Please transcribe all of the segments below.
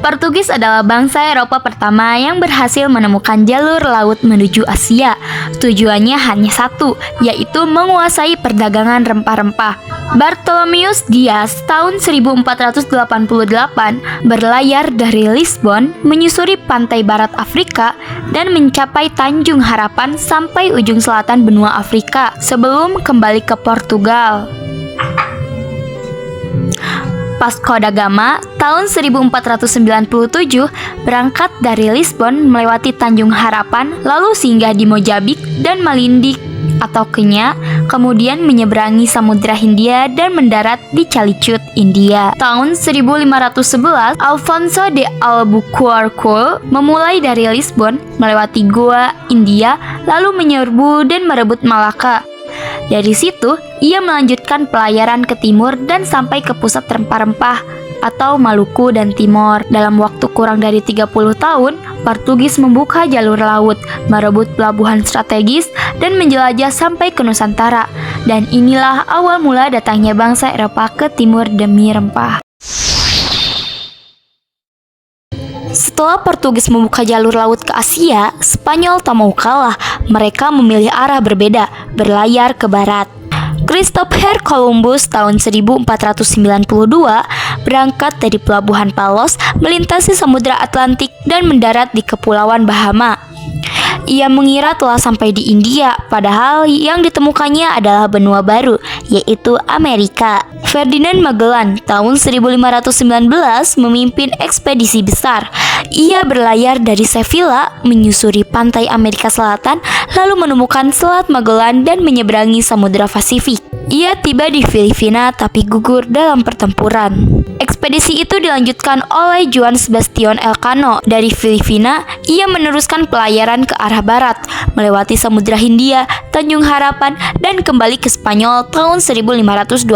Portugis adalah bangsa Eropa pertama yang berhasil menemukan jalur laut menuju Asia. Tujuannya hanya satu, yaitu menguasai perdagangan rempah-rempah. Bartolomeus Dias tahun 1488 berlayar dari Lisbon, menyusuri pantai barat Afrika dan mencapai Tanjung Harapan sampai ujung selatan benua Afrika sebelum kembali ke Portugal. Vasco da Gama tahun 1497 berangkat dari Lisbon melewati Tanjung Harapan, lalu singgah di Mojambik dan Malindi atau Kenya, kemudian menyeberangi Samudra Hindia dan mendarat di Calicut, India. Tahun 1511, Alfonso de Albuquerque memulai dari Lisbon, melewati Goa, India, lalu menyerbu dan merebut Malaka. Dari situ, ia melanjutkan pelayaran ke timur dan sampai ke pusat rempah-rempah atau Maluku dan Timor. Dalam waktu kurang dari 30 tahun, Portugis membuka jalur laut, merebut pelabuhan strategis, dan menjelajah sampai ke Nusantara. Dan inilah awal mula datangnya bangsa Eropa ke timur demi rempah. Setelah Portugis membuka jalur laut ke Asia, Spanyol tak mau kalah. Mereka memilih arah berbeda, berlayar ke barat. Christopher Columbus tahun 1492 berangkat dari pelabuhan Palos, melintasi Samudra Atlantik dan mendarat di Kepulauan Bahama. Ia mengira telah sampai di India, padahal yang ditemukannya adalah benua baru, yaitu Amerika. Ferdinand Magellan tahun 1519 memimpin ekspedisi besar. Ia berlayar dari Sevilla, menyusuri pantai Amerika Selatan, lalu menemukan Selat Magellan dan menyeberangi Samudra Pasifik. Ia tiba di Filipina tapi gugur dalam pertempuran. Ekspedisi itu dilanjutkan oleh Juan Sebastian Elcano. Dari Filipina, ia meneruskan pelayaran ke arah barat, melewati Samudra Hindia, Tanjung Harapan, dan kembali ke Spanyol tahun 1522.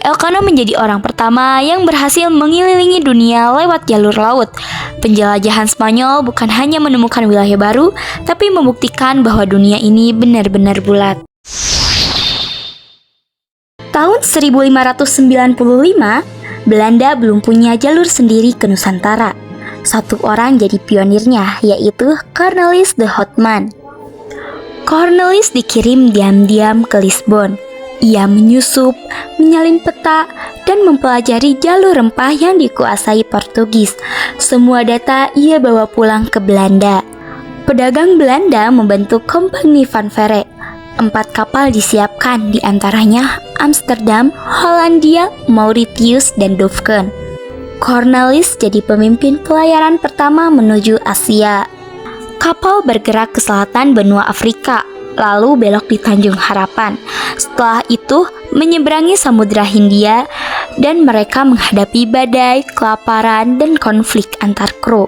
Elcano menjadi orang pertama yang berhasil mengelilingi dunia lewat jalur laut. Penjelajahan Spanyol bukan hanya menemukan wilayah baru, tapi membuktikan bahwa dunia ini benar-benar bulat. Tahun 1595, Belanda belum punya jalur sendiri ke Nusantara. Satu orang jadi pionirnya, yaitu Cornelis de Houtman. Cornelis dikirim diam-diam ke Lisbon. Ia menyusup, menyalin peta, dan mempelajari jalur rempah yang dikuasai Portugis. Semua data ia bawa pulang ke Belanda. Pedagang Belanda membentuk Kompagnie van Veere. 4 kapal disiapkan, di antaranya Amsterdam, Hollandia, Mauritius, dan Dovken. Cornelis jadi pemimpin pelayaran pertama menuju Asia. Kapal bergerak ke selatan benua Afrika, lalu belok di Tanjung Harapan. Setelah itu, menyeberangi Samudra Hindia, dan mereka menghadapi badai, kelaparan, dan konflik antar kru.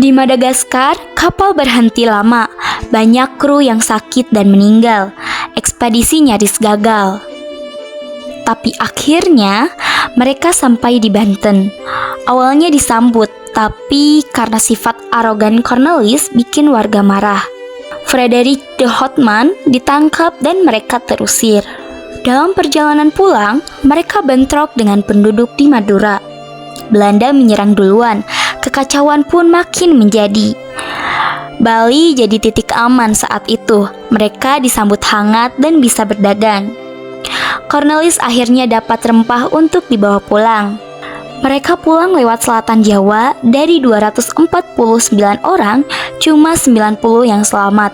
Di Madagaskar, kapal berhenti lama. Banyak kru yang sakit dan meninggal. Ekspedisi nyaris gagal. Tapi akhirnya, mereka sampai di Banten. Awalnya disambut, tapi karena sifat arogan Cornelis bikin warga marah. Frederik de Houtman ditangkap dan mereka terusir. Dalam perjalanan pulang, mereka bentrok dengan penduduk di Madura. Belanda menyerang duluan, kekacauan pun makin menjadi. Bali jadi titik aman saat itu. Mereka disambut hangat dan bisa berdagang. Cornelis akhirnya dapat rempah untuk dibawa pulang. Mereka pulang lewat selatan Jawa. Dari 249 orang, cuma 90 yang selamat.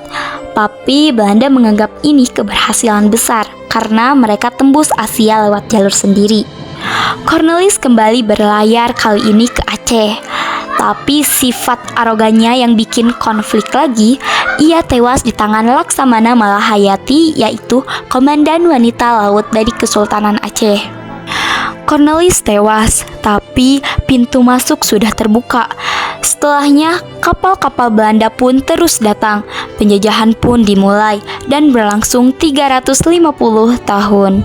Tapi Belanda menganggap ini keberhasilan besar karena mereka tembus Asia lewat jalur sendiri. Cornelis kembali berlayar kali ini ke Aceh. Tapi sifat arogannya yang bikin konflik lagi, ia tewas di tangan Laksamana Malahayati, yaitu komandan wanita laut dari Kesultanan Aceh. Cornelis tewas, tapi pintu masuk sudah terbuka. Setelahnya, kapal-kapal Belanda pun terus datang. Penjajahan pun dimulai dan berlangsung 350 tahun.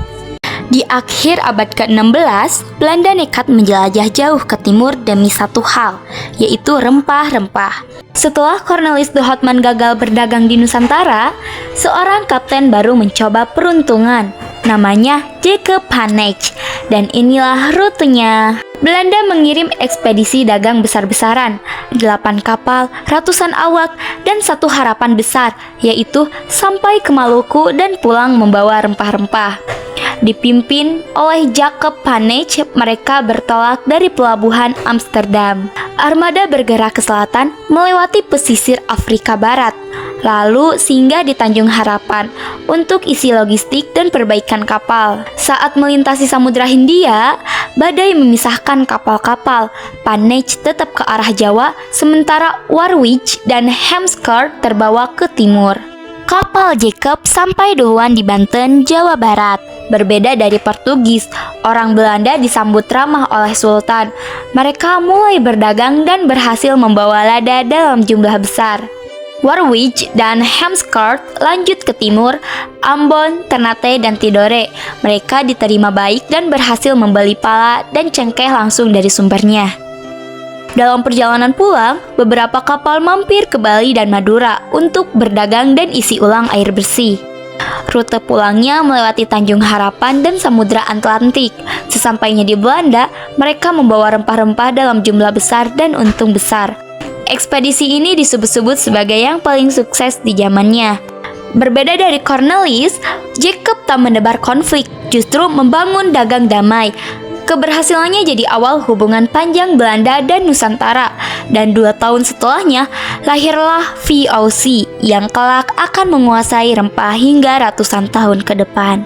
Di akhir abad ke-16, Belanda nekat menjelajah jauh ke timur demi satu hal, yaitu rempah-rempah. Setelah Cornelis de Houtman gagal berdagang di Nusantara, seorang kapten baru mencoba peruntungan. Namanya Jacob van Eyck. Dan inilah rutenya. Belanda mengirim ekspedisi dagang besar-besaran, 8 kapal, ratusan awak, dan satu harapan besar, yaitu sampai ke Maluku dan pulang membawa rempah-rempah. Dipimpin oleh Jacob Panech, mereka bertolak dari pelabuhan Amsterdam. Armada bergerak ke selatan melewati pesisir Afrika Barat, lalu singgah di Tanjung Harapan untuk isi logistik dan perbaikan kapal. Saat melintasi Samudra Hindia, badai memisahkan kapal-kapal. Panech tetap ke arah Jawa, sementara Warwick dan Hemscott terbawa ke timur. Kapal Jacob sampai duluan di Banten, Jawa Barat. Berbeda dari Portugis, orang Belanda disambut ramah oleh Sultan. Mereka mulai berdagang dan berhasil membawa lada dalam jumlah besar. Warwick dan Hemscott lanjut ke timur, Ambon, Ternate, dan Tidore. Mereka diterima baik dan berhasil membeli pala dan cengkeh langsung dari sumbernya. Dalam perjalanan pulang, beberapa kapal mampir ke Bali dan Madura untuk berdagang dan isi ulang air bersih. Rute pulangnya melewati Tanjung Harapan dan Samudra Atlantik. Sesampainya di Belanda, mereka membawa rempah-rempah dalam jumlah besar dan untung besar. Ekspedisi ini disebut-sebut sebagai yang paling sukses di zamannya. Berbeda dari Cornelis, Jacob tak menebar konflik, justru membangun dagang damai. Keberhasilannya jadi awal hubungan panjang Belanda dan Nusantara, dan 2 tahun setelahnya lahirlah VOC yang kelak akan menguasai rempah hingga ratusan tahun ke depan.